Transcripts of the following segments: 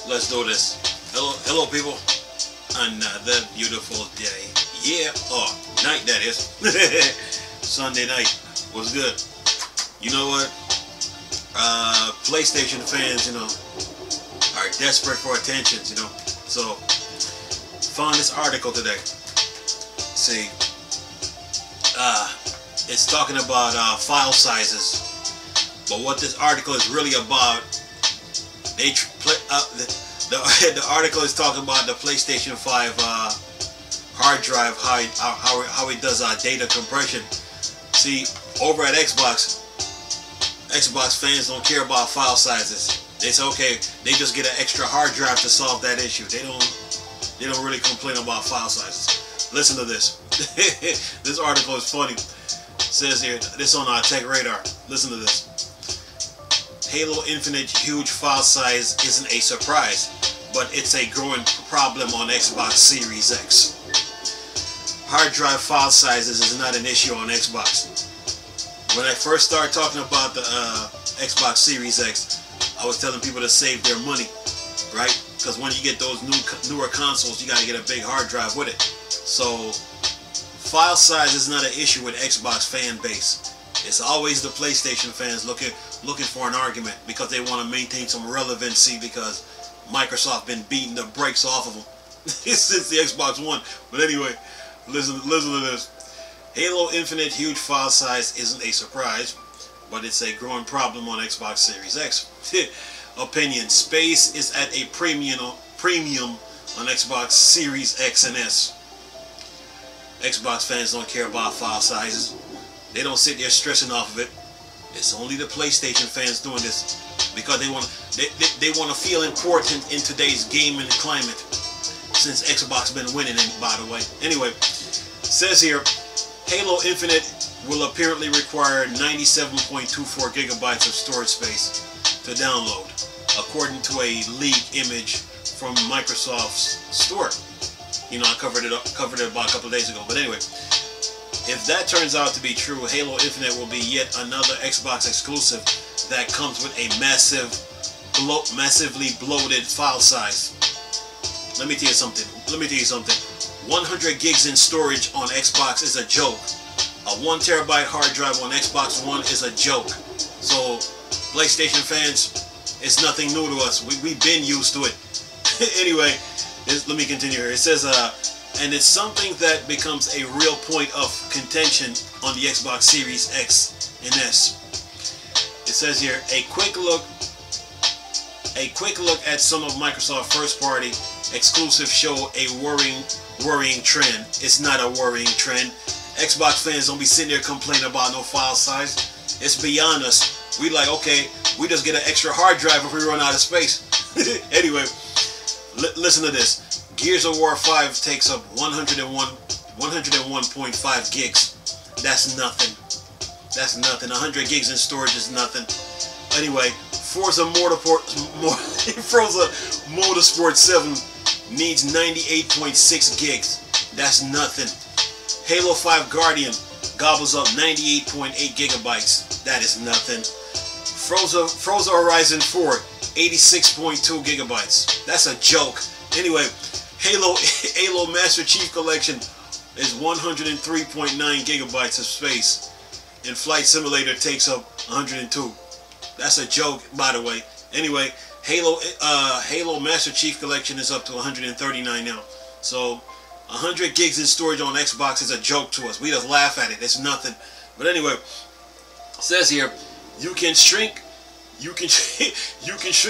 Let's do this. Hello, people. Another beautiful day. Yeah, or night that is. Sunday night. What's good? You know what? PlayStation fans, are desperate for attention, So, found this article today. See, it's talking about file sizes. But what this article is really about, the article is talking about the PlayStation 5 hard drive, how it does data compression. See, over at Xbox fans don't care about file sizes. They say, okay, they just get an extra hard drive to solve that issue. They don't really complain about file sizes. Listen to this. This article is funny. It says here, this on Tech Radar. Listen to this. Halo Infinite huge file size isn't a surprise, but it's a growing problem on Xbox Series X. Hard drive file sizes is not an issue on Xbox. When I first started talking about the Xbox Series X, I was telling people to save their money, right? Because when you get those newer consoles, you gotta get a big hard drive with it. So file size is not an issue with Xbox fan base. It's always the PlayStation fans looking for an argument because they want to maintain some relevancy because Microsoft been beating the brakes off of them since the Xbox One. But anyway, listen to this. Halo Infinite huge file size isn't a surprise, but it's a growing problem on Xbox Series X. Opinion: space is at a premium on Xbox Series X and S. Xbox fans don't care about file sizes. They don't sit there stressing off of it. It's only the PlayStation fans doing this because they want to feel important in today's gaming climate. Since Xbox been winning, by the way. Anyway, it says here, Halo Infinite will apparently require 97.24 gigabytes of storage space to download, according to a leaked image from Microsoft's store. I covered it about a couple of days ago. But anyway, if that turns out to be true, Halo Infinite will be yet another Xbox exclusive that comes with a massively bloated file size. Let me tell you something. 100 gigs in storage on Xbox is a joke. A 1 terabyte hard drive on Xbox One is a joke. So, PlayStation fans, it's nothing new to us. We've been used to it. Anyway, let me continue here. It says, and it's something that becomes a real point of contention on the Xbox Series X and S. It says here, a quick look at some of Microsoft's first-party exclusives show a worrying trend. It's not a worrying trend. Xbox fans don't be sitting there complaining about no file size. It's beyond us. We like, okay, we just get an extra hard drive if we run out of space. Anyway, listen to this. Gears of War 5 takes up 101.5 gigs. That's nothing. 100 gigs in storage is nothing. Anyway, Forza Motorsport 7 needs 98.6 gigs. That's nothing. Halo 5 Guardian gobbles up 98.8 gigabytes. That is nothing. Forza Horizon 4, 86.2 gigabytes. That's a joke. Anyway, Halo Master Chief Collection is 103.9 gigabytes of space, and Flight Simulator takes up 102. That's a joke, by the way. Anyway, Halo Master Chief Collection is up to 139 now. So 100 gigs in storage on Xbox is a joke to us. We just laugh at it. It's nothing. But anyway, it says here, you can shrink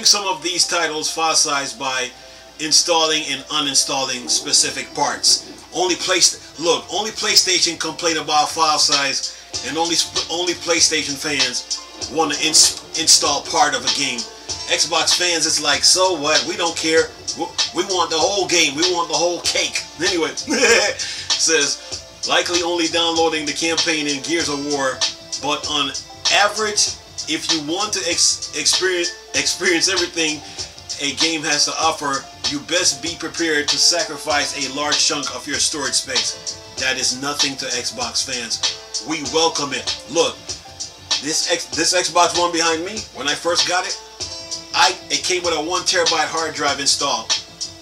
some of these titles' file size by installing and uninstalling specific parts. Only PlayStation complain about file size, and only PlayStation fans want to install part of a game. Xbox fans, it's like, so what? We don't care. We want the whole game. We want the whole cake. Anyway, it says likely only downloading the campaign in Gears of War, but on average, if you want to experience everything a game has to offer, you best be prepared to sacrifice a large chunk of your storage space. That is nothing to Xbox fans. We welcome it. Look, this Xbox One behind me, when I first got it, it came with a 1 terabyte hard drive installed.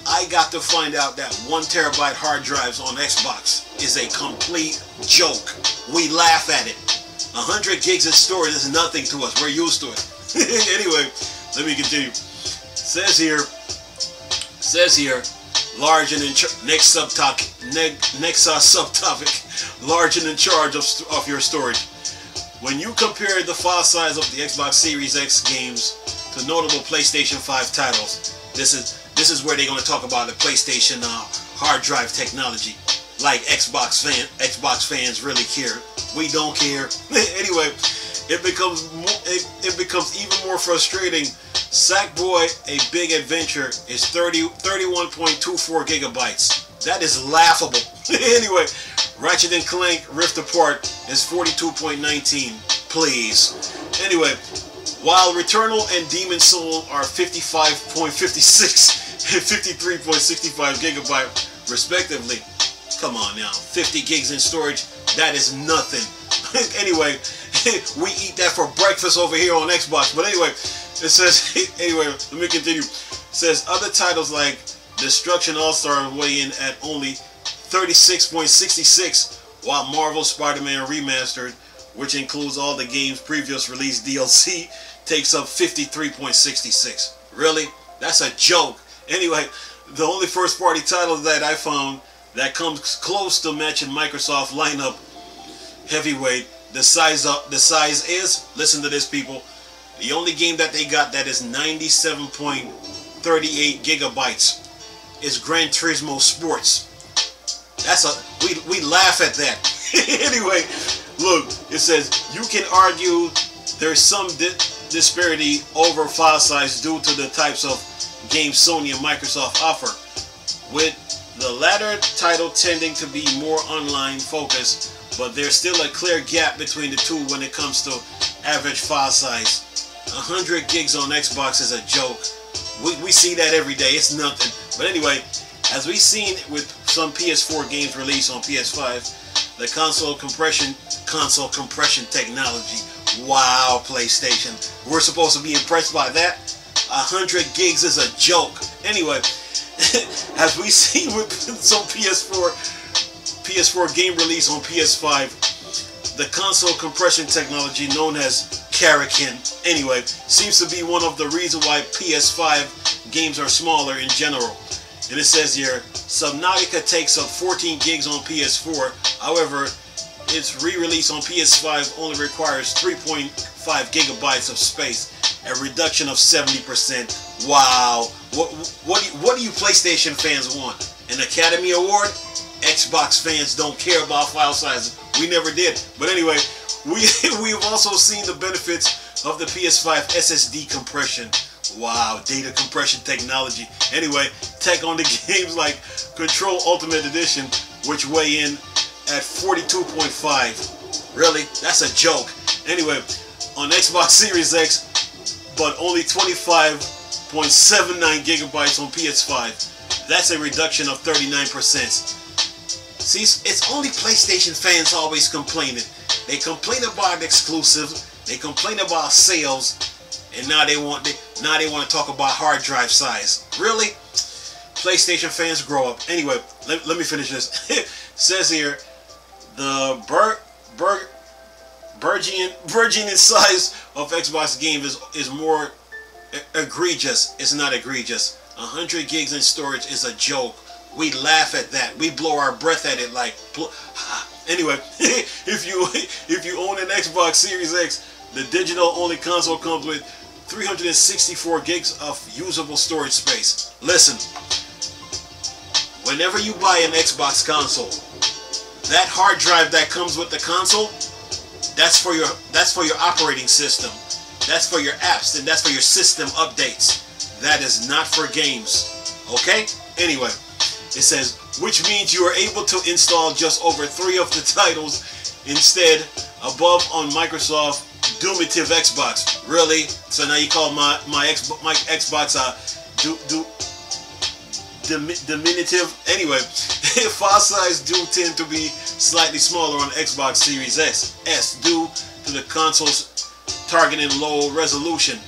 I got to find out that 1 terabyte hard drives on Xbox is a complete joke. We laugh at it. 100 gigs of storage is nothing to us. We're used to it. Anyway, let me continue. Says here, large and next subtopic, large and in charge of your storage. When you compare the file size of the Xbox Series X games to notable PlayStation 5 titles, this is where they're going to talk about the PlayStation hard drive technology. Like Xbox fans really care. We don't care. Anyway, it becomes even more frustrating. Sackboy: A Big Adventure is 31.24 gigabytes. That is laughable. Anyway, Ratchet and Clank Rift Apart is 42.19. Please. Anyway, while Returnal and Demon Soul are 55.56 and 53.65 gigabyte respectively. Come on now, 50 gigs in storage, that is nothing. Anyway, we eat that for breakfast over here on Xbox. But anyway, it says, anyway, let me continue. It says other titles like Destruction All-Star weigh in at only 36.66, while Marvel Spider-Man Remastered, which includes all the game's previous release DLC, takes up 53.66. Really? That's a joke. Anyway, the only first-party title that I found that comes close to matching Microsoft lineup heavyweight, the size is, listen to this, people, the only game that they got that is 97.38 gigabytes is Gran Turismo Sports. That's we laugh at that. Anyway, look, it says you can argue there's some disparity over file size due to the types of games Sony and Microsoft offer, with the latter title tending to be more online focused, but there's still a clear gap between the two when it comes to average file size. 100 gigs on Xbox is a joke. We see that every day. It's nothing. But anyway, as we've seen with some PS4 games released on PS5, the console compression technology. Wow, PlayStation. We're supposed to be impressed by that. 100 gigs is a joke. Anyway, as we see with some PS4 game release on PS5, the console compression technology known as Karakin, anyway, seems to be one of the reasons why PS5 games are smaller in general. And it says here, Subnautica takes up 14 gigs on PS4. However, its re-release on PS5 only requires 3.5 gigabytes of space, a reduction of 70%. Wow. What do you PlayStation fans want? An Academy Award? Xbox fans don't care about file sizes. We never did. But anyway, we've also seen the benefits of the PS5 SSD compression. Wow, data compression technology. Anyway, tech on the games like Control Ultimate Edition, which weigh in at 42.5. Really? That's a joke. Anyway, on Xbox Series X, but only 25.79 gigabytes on PS5. That's a reduction of 39%. See, it's only PlayStation fans always complaining. They complain about exclusives, they complain about sales, and now they want to talk about hard drive size. Really? PlayStation fans grow up. Anyway, let me finish this. Says here, the burgeoning size of Xbox game is more egregious. It's not egregious. 100 gigs in storage is a joke. We laugh at that. We blow our breath at it like. Anyway, if you own an Xbox Series X, the digital-only console comes with 364 gigs of usable storage space. Listen, whenever you buy an Xbox console, that hard drive that comes with the console, that's for your operating system. That's for your apps, and that's for your system updates. That is not for games. Okay? Anyway, it says, which means you are able to install just over 3 of the titles instead above on Microsoft Diminutive Xbox. Really? So now you call my Xbox diminutive? Anyway, file size do tend to be slightly smaller on Xbox Series S due to the console's targeting low resolution.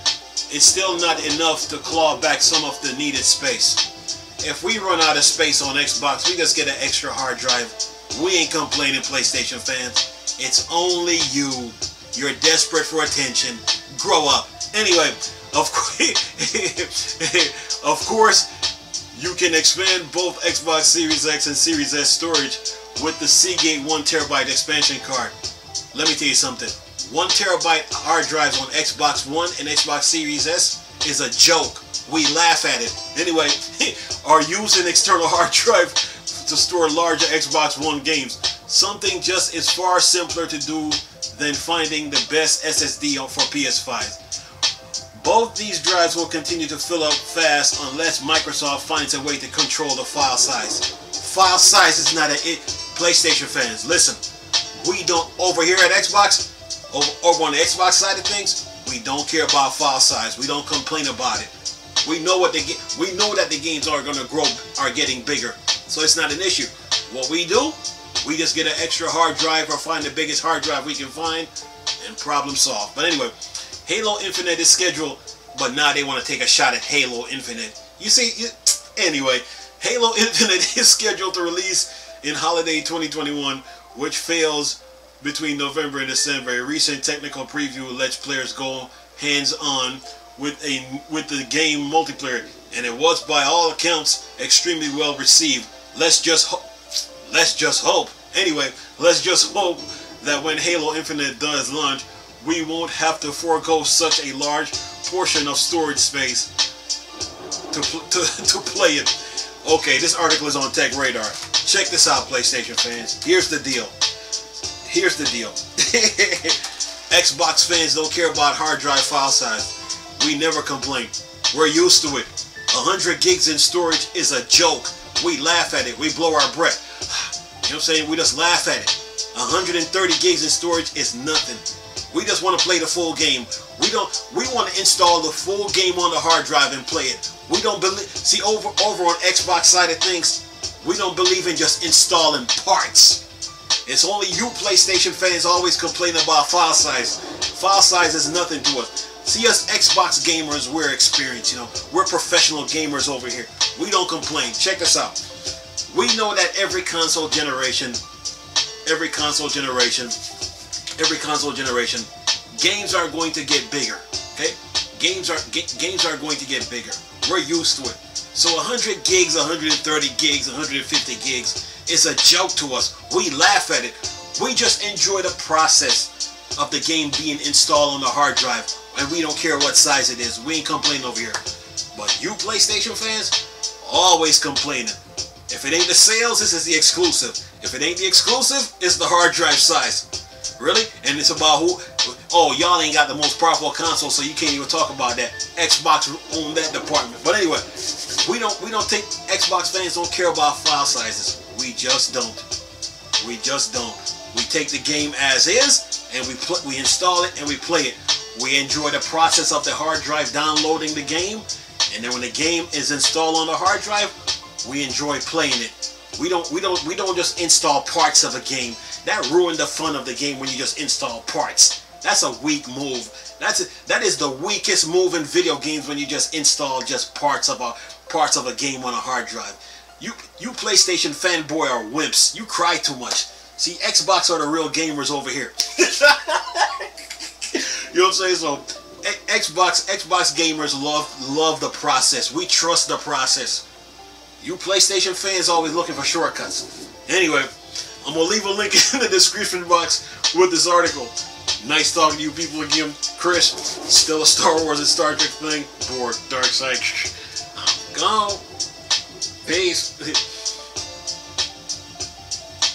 it's still not enough to claw back some of the needed space. If we run out of space on Xbox, we just get an extra hard drive. We ain't complaining, PlayStation fans. It's only you. You're desperate for attention. Grow up. Anyway, of course, you can expand both Xbox Series X and Series S storage with the Seagate 1TB expansion card. Let me tell you something. 1TB hard drives on Xbox One and Xbox Series S is a joke. We laugh at it. Anyway, or use an external hard drive to store larger Xbox One games. Something just is far simpler to do than finding the best SSD for PS5. Both these drives will continue to fill up fast unless Microsoft finds a way to control the file size. File size is not it. PlayStation fans, listen. We don't, over here at Xbox, over on the Xbox side of things, we don't care about file size. We don't complain about it. We know that the games are gonna grow, are getting bigger, so it's not an issue. What we do, we just get an extra hard drive or find the biggest hard drive we can find, and problem solved. But anyway, Halo Infinite is scheduled, but now they want to take a shot at Halo Infinite. You see, anyway, Halo Infinite is scheduled to release in holiday 2021, which fails between November and December. A recent technical preview lets players go hands-on with the game multiplayer, and it was by all accounts extremely well received. Let's just hope. Anyway, let's just hope that when Halo Infinite does launch, we won't have to forego such a large portion of storage space to play it. Okay, this article is on Tech Radar. Check this out, PlayStation fans. Here's the deal. Here's the deal. Xbox fans don't care about hard drive file size. We never complain. We're used to it. 100 gigs in storage is a joke. We laugh at it. We blow our breath. You know what I'm saying? We just laugh at it. 130 gigs in storage is nothing. We just want to play the full game. We want to install the full game on the hard drive and play it. We don't believe, see, over on Xbox side of things, we don't believe in just installing parts. It's only you PlayStation fans always complain about file size. File size is nothing to us. See, us Xbox gamers, we're experienced, you know. We're professional gamers over here. We don't complain. Check this out. We know that every console generation, games are going to get bigger. Okay? Games are going to get bigger. We're used to it. So 100 gigs, 130 gigs, 150 gigs is a joke to us. We laugh at it. We just enjoy the process of the game being installed on the hard drive, and we don't care what size it is. We ain't complaining over here. But you PlayStation fans, always complaining. If it ain't the sales, this is the exclusive. If it ain't the exclusive, it's the hard drive size. Really? And it's about who? Oh, y'all ain't got the most powerful console, so you can't even talk about that. Xbox own that department. But anyway, we don't think Xbox fans don't care about file sizes. We just don't. We just don't. We take the game as is, and we install it and we play it. We enjoy the process of the hard drive downloading the game, and then when the game is installed on the hard drive, we enjoy playing it. We don't just install parts of a game. That ruined the fun of the game when you just install parts. That's a weak move. That is the weakest move in video games, when you just install just parts of a game on a hard drive. You PlayStation fanboy are wimps. You cry too much. See, Xbox are the real gamers over here. You know what I'm saying? So Xbox gamers love the process. We trust the process. You PlayStation fans always looking for shortcuts. Anyway, I'm gonna leave a link in the description box with this article. Nice talking to you people again. Chris, still a Star Wars and Star Trek thing. Bored, dark side. I'm gone. Peace.